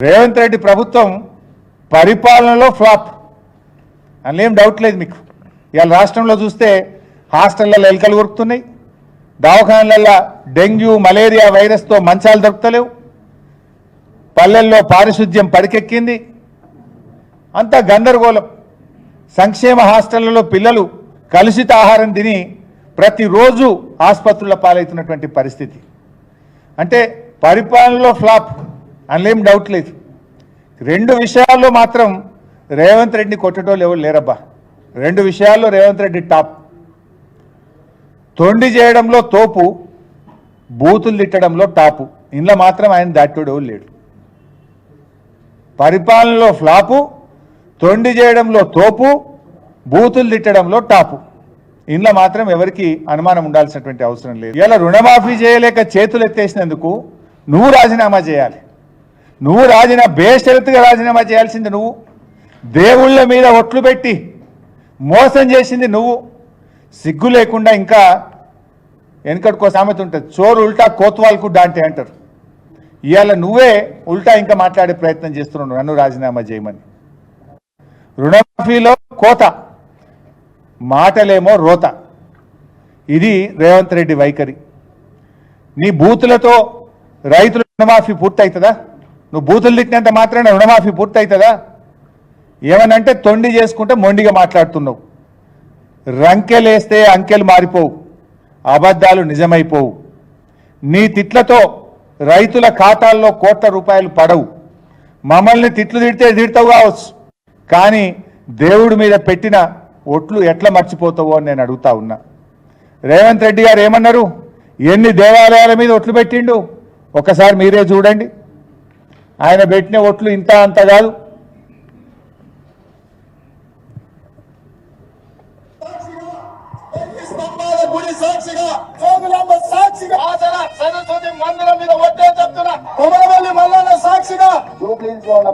రేవంత్ రెడ్డి ప్రభుత్వం పరిపాలనలో flop అనేం doubt లేదు మీకు. ఇవాళ రాష్ట్రంలో చూస్తే హాస్టళ్లలో ఎలుకలు ఉరుకుతున్నాయి, దవాఖానలలో డెంగ్యూ మలేరియా వైరస్తో మంచాలు దొరుకుతలేవు, పల్లెల్లో పారిశుద్ధ్యం పరికెక్కింది, అంతా గందరగోళం. సంక్షేమ హాస్టళ్లలో పిల్లలు కలుషిత ఆహారం తిని ప్రతిరోజు ఆసుపత్రుల పాలవుతున్నటువంటి పరిస్థితి. అంటే పరిపాలనలో ఫ్లాప్ అనేం డౌట్ లేదు. రెండు విషయాల్లో మాత్రం రేవంత్ రెడ్డిని కొట్టేటోళ్ళు ఎవరు లేరబ్బా. రెండు విషయాల్లో రేవంత్ రెడ్డి టాప్. తొండి చేయడంలో తోపు, బూతులు తిట్టడంలో టాపు. ఇంట్లో మాత్రం ఆయన దాటోడు ఎవరు లేడు. పరిపాలనలో ఫ్లాపు, తొండి చేయడంలో తోపు, బూతులు తిట్టడంలో టాపు. ఇంట్లో మాత్రం ఎవరికి అనుమానం ఉండాల్సినటువంటి అవసరం లేదు. ఇలా రుణమాఫీ చేయలేక చేతులు ఎత్తేసినందుకు నువ్వు రాజీనామా చేయాలి. నువ్వు బేషరతుగా రాజీనామా చేయాల్సింది నువ్వు. దేవుళ్ళ మీద ఒట్లు పెట్టి మోసం చేసింది నువ్వు. సిగ్గు లేకుండా ఇంకా వెనకటికో సామెత ఉంటుంది, చోరు ఉల్టా కోత్వాల్కు డాంటే అంటారు. ఇవాళ నువ్వే ఉల్టా ఇంకా మాట్లాడే ప్రయత్నం చేస్తున్నావు నన్ను రాజీనామా చేయమని. రుణమాఫీలో కోత, మాటలేమో రోత. ఇది రేవంత్ రెడ్డి వైఖరి. నీ బూతులతో రైతుల రుణమాఫీ పూర్తవుతుందా? నువ్వు బూతులు తిట్టినంత మాత్రాన రుణమాఫీ పూర్తవుతుందా? ఏమనంటే తొండి చేసుకుంటే మొండిగా మాట్లాడుతున్నావు. రంకెలేస్తే అంకెలు మారిపోవు, అబద్ధాలు నిజమైపోవు. నీ తిట్లతో రైతుల ఖాతాల్లో కోట్ల రూపాయలు పడవు. మమ్మల్ని తిట్లు తిడితే తిడతావు కావచ్చు, కానీ దేవుడి మీద పెట్టిన ఒట్లు ఎట్లా మర్చిపోతావో అని నేను అడుగుతా ఉన్నా. రేవంత్ రెడ్డి గారు ఏమన్నారు? ఎన్ని దేవాలయాల మీద ఒట్లు పెట్టిండు ఒకసారి మీరే చూడండి. ఆయన పెట్టిన ఒట్లు ఇంత అంత కాదు.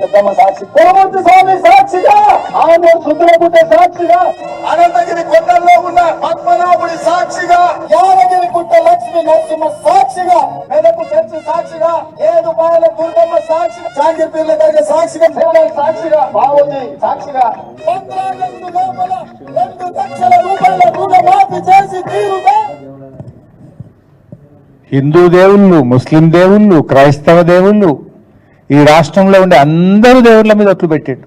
పెద్దమ్మ సాక్షి, కొరమూర్తి స్వామి సాక్షిగా, ఆమె సుందరగుట్ట సాక్షిగా, అనంతగిరి కొండల్లో ఉన్న పద్మనాభుడి సాక్షిగా, యాదగిరి గుట్ట లక్ష్మీ నరసింహ సాక్షిగా, మెదకు చర్చి సాక్షిగా, ఏడుపాయల దుర్గమ్మ సాక్షిగా, చాంగిపీర్ల దగ్గర సాక్షిగా, సాక్షిగా, బావుంది సాక్షిగా, 15 ఆగస్టు లోపల 2 లక్షల రూపాయల రుణమాఫీ చేసి తీరుగా. హిందూ దేవుళ్ళు, ముస్లిం దేవుళ్ళు, క్రైస్తవ దేవుళ్ళు, ఈ రాష్ట్రంలో ఉండే అందరూ దేవుళ్ళ మీద ఒట్లు పెట్టిండు.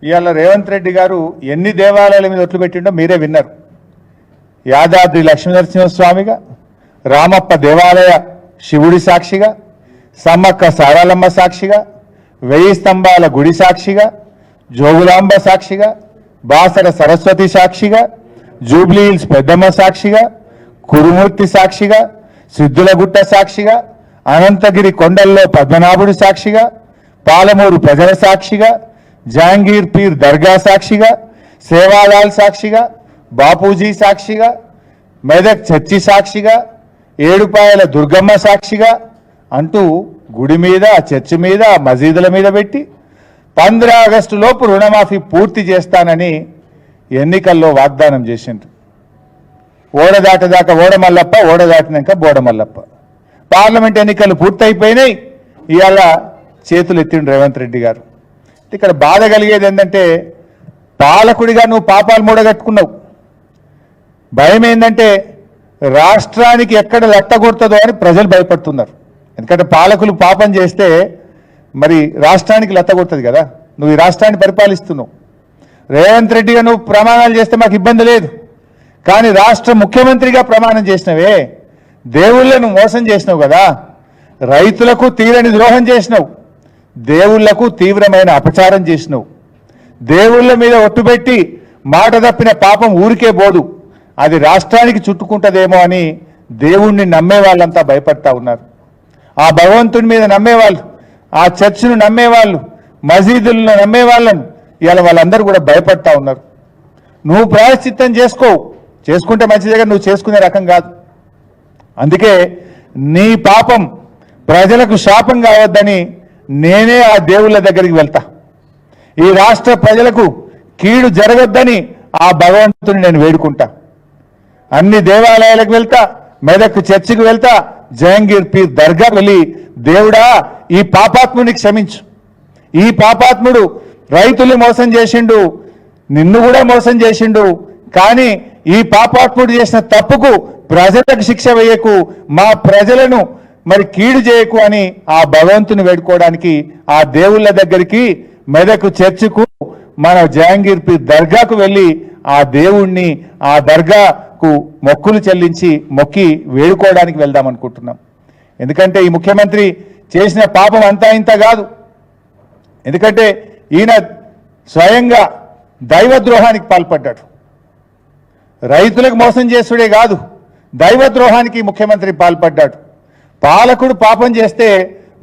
ఇవాళ రేవంత్ రెడ్డి గారు ఎన్ని దేవాలయాల మీద ఒట్లు పెట్టిండో మీరే విన్నారు. యాదాద్రి లక్ష్మీనరసింహస్వామిగా, రామప్ప దేవాలయ శివుడి సాక్షిగా, సమ్మక్క సారాలమ్మ సాక్షిగా, 1000 స్తంభాల గుడి సాక్షిగా, జోగులాంబ సాక్షిగా, బాసర సరస్వతి సాక్షిగా, జూబ్లీ హిల్స్ పెద్దమ్మ సాక్షిగా, కురుమూర్తి సాక్షిగా, సిద్ధులగుట్ట సాక్షిగా, అనంతగిరి కొండల్లో పద్మనాభుడి సాక్షిగా, పాలమూరు ప్రజల సాక్షిగా, జహాంగీర్ పీర్ దర్గా సాక్షిగా, సేవాలాల్ సాక్షిగా, బాపూజీ సాక్షిగా, మెదక్ చర్చి సాక్షిగా, ఏడుపాయల దుర్గమ్మ సాక్షిగా అంటూ గుడి మీద, చర్చి మీద, మసీదుల మీద పెట్టి 15 ఆగస్టు లోపు రుణమాఫీ పూర్తి చేస్తానని ఎన్నికల్లో వాగ్దానం చేసిండ్రు. ఓడదాటదాకా ఓడమల్లప్ప, ఓడదాటినాక బోడమల్లప్ప. పార్లమెంట్ ఎన్నికలు పూర్తయిపోయినాయి. ఇవాళ చేతులు ఎత్తిండు రేవంత్ రెడ్డి గారు. ఇక్కడ బాధ కలిగేది ఏంటంటే, పాలకుడిగా నువ్వు పాపాలు మూడగట్టుకున్నావు. భయం ఏంటంటే రాష్ట్రానికి ఎక్కడ లెట్టగొడుతుందో అని ప్రజలు భయపడుతున్నారు. ఎందుకంటే పాలకులు పాపం చేస్తే మరి రాష్ట్రానికి లెట్టగొడుతుంది కదా. నువ్వు ఈ రాష్ట్రాన్ని పరిపాలిస్తున్నావు. రేవంత్ రెడ్డిగా నువ్వు ప్రమాణాలు చేస్తే మాకు ఇబ్బంది లేదు, కానీ రాష్ట్ర ముఖ్యమంత్రిగా ప్రమాణం చేసినవే, దేవుళ్లను మోసం చేసినావు కదా, రైతులకు తీరని ద్రోహం చేసినావు, దేవుళ్లకు తీవ్రమైన అపచారం చేసినావు. దేవుళ్ళ మీద ఒట్టుపెట్టి మాట తప్పిన పాపం ఊరికే పోదు, అది రాష్ట్రానికి చుట్టుకుంటుందేమో అని దేవుణ్ణి నమ్మే వాళ్ళంతా భయపడతా ఉన్నారు. ఆ భగవంతుని మీద నమ్మేవాళ్ళు, ఆ చర్చిను నమ్మేవాళ్ళు, మసీదులను నమ్మేవాళ్ళను ఇవాళ వాళ్ళందరూ కూడా భయపడతా ఉన్నారు. నువ్వు ప్రాయశ్చిత్తం చేసుకుంటే మంచిదిగా, నువ్వు చేసుకునే రకం కాదు. అందుకే నీ పాపం ప్రజలకు శాపం కావద్దని నేనే ఆ దేవుళ్ళ దగ్గరికి వెళ్తా. ఈ రాష్ట్ర ప్రజలకు కీడు జరగొద్దని ఆ భగవంతుని నేను వేడుకుంటా. అన్ని దేవాలయాలకు వెళ్తా, మెదక్ చర్చికి వెళ్తా, జహంగీర్ పీర్ దర్గా వెళ్ళి దేవుడా ఈ పాపాత్ముని క్షమించు, ఈ పాపాత్ముడు రైతులు మోసం చేసిండు, నిన్ను కూడా మోసం చేసిండు, కానీ ఈ పాపాత్ముడు చేసిన తప్పుకు ప్రజలకు శిక్ష వేయకు, మా ప్రజలను మరి కీడు చేయకు అని ఆ భగవంతుని వేడుకోవడానికి ఆ దేవుళ్ళ దగ్గరికి మెదకు చర్చికు మన జహంగీర్ పీర్ దర్గాకు వెళ్ళి ఆ దేవుణ్ణి ఆ దర్గాకు మొక్కులు చెల్లించి మొక్కి వేడుకోవడానికి వెళ్దాం అనుకుంటున్నాం. ఎందుకంటే ఈ ముఖ్యమంత్రి చేసిన పాపం అంతా ఇంత కాదు. ఎందుకంటే ఈయన స్వయంగా దైవద్రోహానికి పాల్పడ్డాడు. రైతులకు మోసం చేసుడే కాదు, దైవద్రోహానికి ముఖ్యమంత్రి పాల్పడ్డాడు. పాలకుడు పాపం చేస్తే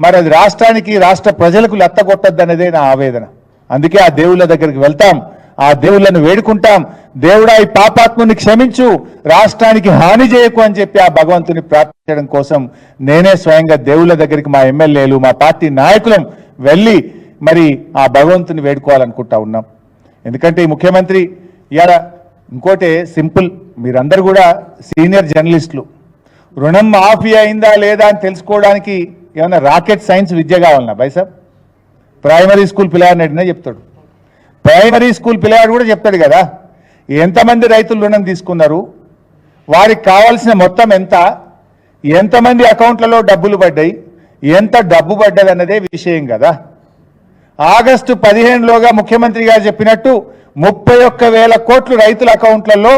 మరి అది రాష్ట్రానికి రాష్ట్ర ప్రజలకు లెత్తగొట్టద్దనేదే నా ఆవేదన. అందుకే ఆ దేవుళ్ళ దగ్గరికి వెళ్తాం, ఆ దేవుళ్ళను వేడుకుంటాం, దేవుడా ఈ పాపాత్ముని క్షమించు, రాష్ట్రానికి హాని చేయకు అని చెప్పి ఆ భగవంతుని ప్రార్థించడం కోసం నేనే స్వయంగా దేవుళ్ళ దగ్గరికి మా ఎమ్మెల్యేలు మా పార్టీ నాయకులం వెళ్ళి మరి ఆ భగవంతుని వేడుకోవాలనుకుంటా ఉన్నాం. ఎందుకంటే ఈ ముఖ్యమంత్రి ఇలా ఇంకోటి సింపుల్, మీరందరూ కూడా సీనియర్ జర్నలిస్టులు, రుణం మాఫీ అయిందా లేదా అని తెలుసుకోవడానికి ఏమన్నా రాకెట్ సైన్స్ విద్య కావాలన్నా బైసాబ్? ప్రైమరీ స్కూల్ పిల్లవాడిని అడిగినా చెప్తాడు, ప్రైమరీ స్కూల్ పిల్లవాడు కూడా చెప్తాడు కదా ఎంతమంది రైతులు రుణం తీసుకున్నారు, వారికి కావాల్సిన మొత్తం ఎంత, ఎంతమంది అకౌంట్లలో డబ్బులు పడ్డాయి, ఎంత డబ్బు పడ్డది అన్నదే విషయం కదా. ఆగస్టు 15లోగా ముఖ్యమంత్రి గారు చెప్పినట్టు 31,000 కోట్లు రైతుల అకౌంట్లలో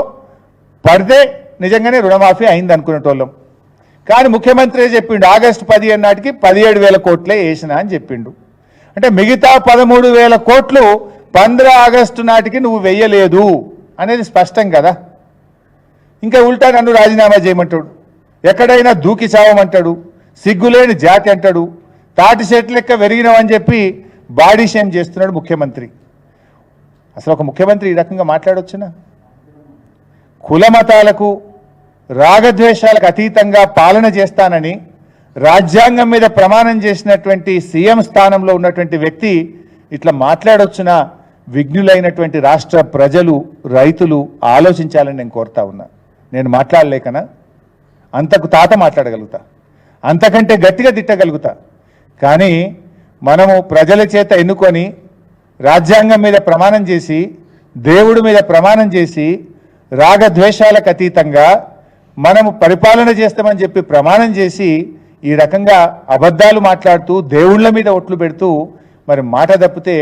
పడితే నిజంగానే రుణమాఫీ అయింది అనుకునేటోళ్ళం. కానీ ముఖ్యమంత్రి చెప్పిండు ఆగస్టు 15 నాటికి 17,000 కోట్లే వేసినా అని చెప్పిండు. అంటే మిగతా 13,000 కోట్లు 15 ఆగస్టు నాటికి నువ్వు వెయ్యలేదు అనేది స్పష్టం కదా. ఇంకా ఉల్టా నన్ను రాజీనామా చేయమంటాడు, ఎక్కడైనా దూకి చావమంటాడు, సిగ్గులేని జాతి అంటాడు, తాటి చెట్టు లెక్క వెరిగినామని చెప్పి బాడీ షేమ్ చేస్తున్నాడు ముఖ్యమంత్రి. అసలు ఒక ముఖ్యమంత్రి ఈ రకంగా మాట్లాడొచ్చునా? కులమతాలకు రాగద్వేషాలకు అతీతంగా పాలన చేస్తానని రాజ్యాంగం మీద ప్రమాణం చేసినటువంటి సీఎం స్థానంలో ఉన్నటువంటి వ్యక్తి ఇట్లా మాట్లాడొచ్చునా? విఘ్నులైనటువంటి రాష్ట్ర ప్రజలు రైతులు ఆలోచించాలని నేను కోరుతా ఉన్నా. నేను మాట్లాడలేకనా? అంతకు తాత మాట్లాడగలుగుతా, అంతకంటే గట్టిగా తిట్టగలుగుతా. కానీ మనము ప్రజల చేత ఎన్నుకొని రాజ్యాంగం మీద ప్రమాణం చేసి దేవుడి మీద ప్రమాణం చేసి రాగద్వేషాలకు అతీతంగా మనము పరిపాలన చేస్తామని చెప్పి ప్రమాణం చేసి ఈ రకంగా అబద్ధాలు మాట్లాడుతూ దేవుళ్ళ మీద ఒట్లు పెడుతూ మరి మాట తప్పితే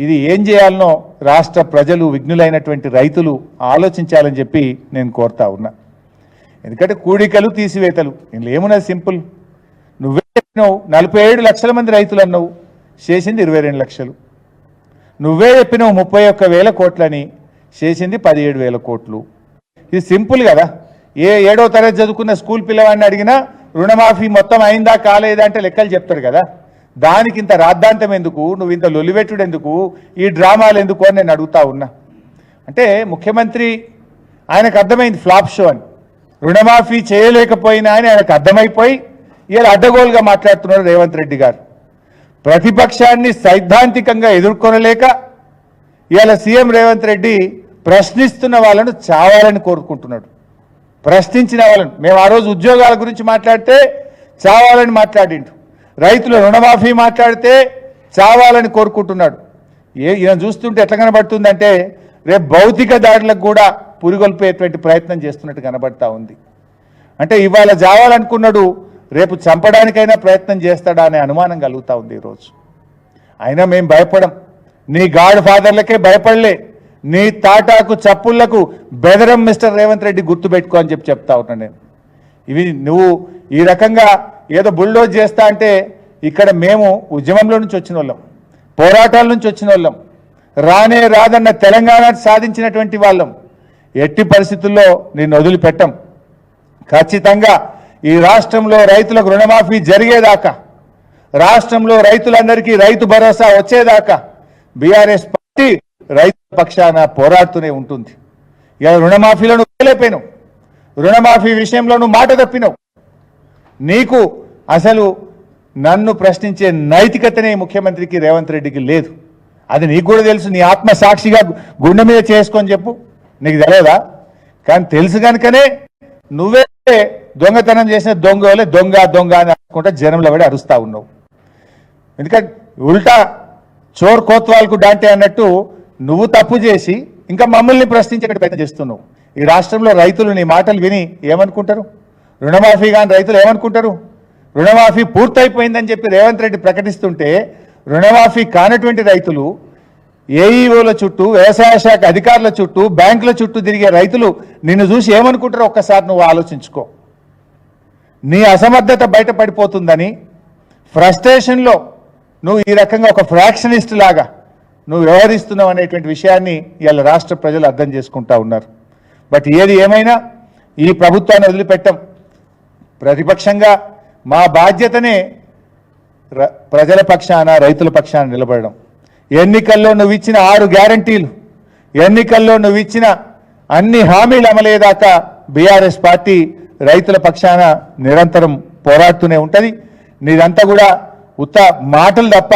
ఇది ఏం చేయాలనో రాష్ట్ర ప్రజలు విఘ్నులైనటువంటి రైతులు ఆలోచించాలని చెప్పి నేను కోరుతా ఉన్నా. ఎందుకంటే కూడికలు తీసివేతలు ఇందులో ఏమున్నది సింపుల్. నువ్వే చెప్పినావు 47 లక్షల మంది రైతులు అన్నావు, చేసింది 22 లక్షలు. నువ్వే చెప్పినావు 31,000 కోట్లని, చేసింది 17,000 కోట్లు. ఇది సింపుల్ కదా. 7వ తరగతి చదువుకున్న స్కూల్ పిల్లవాడిని అడిగినా రుణమాఫీ మొత్తం అయిందా కాలేదా అంటే లెక్కలు చెప్తాడు కదా. దానికి ఇంత రాద్ధాంతం ఎందుకు, నువ్వు ఇంత లొలివెట్టుడు ఎందుకు, ఈ డ్రామాలు ఎందుకు అని నేను అడుగుతా ఉన్నా. అంటే ముఖ్యమంత్రి ఆయనకు అర్థమైంది ఫ్లాప్ షో అని, రుణమాఫీ చేయలేకపోయినా అని ఆయనకు అర్థమైపోయి ఇలా అడ్డగోలుగా మాట్లాడుతున్నారు రేవంత్ రెడ్డి గారు. ప్రతిపక్షాన్ని సైద్ధాంతికంగా ఎదుర్కొనలేక ఇవాళ సీఎం రేవంత్ రెడ్డి ప్రశ్నిస్తున్న వాళ్ళను చావాలని కోరుకుంటున్నాడు. ప్రశ్నించిన వాళ్ళను, మేము ఆ రోజు ఉద్యోగాల గురించి మాట్లాడితే చావాలని మాట్లాడిండు, రైతుల రుణమాఫీ మాట్లాడితే చావాలని కోరుకుంటున్నాడు. ఈయన చూస్తుంటే ఎట్లా కనబడుతుందంటే రేపు భౌతిక దాడులకు కూడా పురిగొల్పేటువంటి ప్రయత్నం చేస్తున్నట్టు కనబడతా ఉంది. అంటే ఇవాళ చావాలనుకున్నాడు, రేపు చంపడానికైనా ప్రయత్నం చేస్తాడా అనే అనుమానం కలుగుతూ ఉంది ఈరోజు. అయినా మేము భయపడం, నీ గాడ్ ఫాదర్లకే భయపడలే, నీ తాటాకు చప్పుళ్లకు బెదరం మిస్టర్ రేవంత్ రెడ్డి గుర్తుపెట్టుకో అని చెప్తా ఉన్నా నేను. ఇవి నువ్వు ఈ రకంగా ఏదో బుల్డోజ్ చేస్తా అంటే ఇక్కడ మేము ఉద్యమంలో నుంచి వచ్చిన వాళ్ళం, పోరాటాల నుంచి వచ్చిన వాళ్ళం, రానే రాదన్న తెలంగాణ సాధించినటువంటి వాళ్ళం. ఎట్టి పరిస్థితుల్లో నేను వదిలిపెట్టం. ఖచ్చితంగా ఈ రాష్ట్రంలో రైతులకు రుణమాఫీ జరిగేదాకా, రాష్ట్రంలో రైతులందరికీ రైతు భరోసా వచ్చేదాకా బీఆర్ఎస్ పార్టీ రైతు పక్షాన పోరాడుతూనే ఉంటుంది. ఇలా రుణమాఫీలో నువ్వు వెళ్ళిపోయినావు, రుణమాఫీ విషయంలో నువ్వు మాట తప్పినావు. నీకు అసలు నన్ను ప్రశ్నించే నైతికతనే ముఖ్యమంత్రికి రేవంత్ రెడ్డికి లేదు. అది నీకు కూడా తెలుసు. నీ ఆత్మ సాక్షిగా గుండె మీద చేసుకొని చెప్పు, నీకు తెలియదా? కానీ తెలుసు కనుకనే నువ్వే దొంగతనం చేసిన దొంగ వాళ్ళే దొంగ దొంగ అని అనుకుంటే జనంలో పడి అరుస్తా ఉన్నావు. ఎందుకంటే ఉల్టా చోర్ కోత్వాల్కు డాంటే అన్నట్టు నువ్వు తప్పు చేసి ఇంకా మమ్మల్ని ప్రశ్నించే ప్రయత్నం చేస్తున్నావు. ఈ రాష్ట్రంలో రైతులు నీ మాటలు విని ఏమనుకుంటారు? రుణమాఫీ కాని రైతులు ఏమనుకుంటారు? రుణమాఫీ పూర్తయిపోయిందని చెప్పి రేవంత్ రెడ్డి ప్రకటిస్తుంటే రుణమాఫీ కానటువంటి రైతులు ఏఈఓల చుట్టూ, వ్యవసాయ శాఖ అధికారుల చుట్టూ, బ్యాంకుల చుట్టూ తిరిగే రైతులు నిన్ను చూసి ఏమనుకుంటారో ఒక్కసారి నువ్వు ఆలోచించుకో. నీ అసమర్థత బయటపడిపోతుందని ఫ్రస్ట్రేషన్లో నువ్వు ఈ రకంగా ఒక ఫ్రాక్షనిస్ట్ లాగా నువ్వు వ్యవహరిస్తున్నావు అనేటువంటి విషయాన్ని ఇవాళ రాష్ట్ర ప్రజలు అర్థం చేసుకుంటా ఉన్నారు. బట్ ఏది ఏమైనా ఈ ప్రభుత్వాన్ని వదిలిపెట్టాం. ప్రతిపక్షంగా మా బాధ్యతనే ప్రజల పక్షాన, రైతుల పక్షాన నిలబడడం. ఎన్నికల్లో నువ్వు ఇచ్చిన 6 గ్యారంటీలు, ఎన్నికల్లో నువ్వు ఇచ్చిన అన్ని హామీలు అమలయ్యేదాకా బీఆర్ఎస్ పార్టీ రైతుల పక్షాన నిరంతరం పోరాడుతూనే ఉంటుంది. నీదంతా కూడా ఉత్త మాటలు తప్ప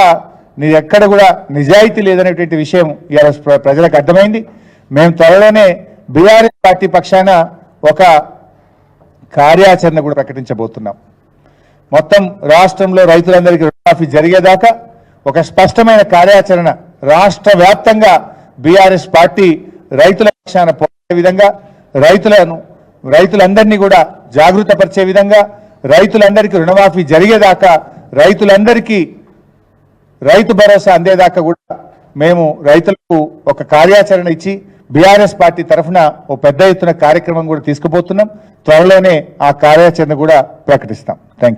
నీ ఎక్కడ కూడా నిజాయితీ లేదనేటువంటి విషయం ఇవాళ ప్రజలకు అర్థమైంది. మేము త్వరలోనే బీఆర్ఎస్ పార్టీ పక్షాన ఒక కార్యాచరణ కూడా ప్రకటించబోతున్నాం. మొత్తం రాష్ట్రంలో రైతులందరికీ రుణమాఫీ జరిగేదాకా ఒక స్పష్టమైన కార్యాచరణ రాష్ట్ర వ్యాప్తంగా బీఆర్ఎస్ పార్టీ రైతుల పక్షాన పోరాడే విధంగా, రైతులందరినీ కూడా జాగృతపరిచే విధంగా, రైతులందరికీ రుణమాఫీ జరిగేదాకా, రైతులందరికీ రైతు భరోసా అందేదాకా కూడా మేము రైతులకు ఒక కార్యాచరణ ఇచ్చి బీఆర్ఎస్ పార్టీ తరఫున ఓ పెద్ద ఎత్తున కార్యక్రమం కూడా తీసుకుపోతున్నాం. త్వరలోనే ఆ కార్యాచరణ కూడా ప్రకటిస్తాం. Thank you.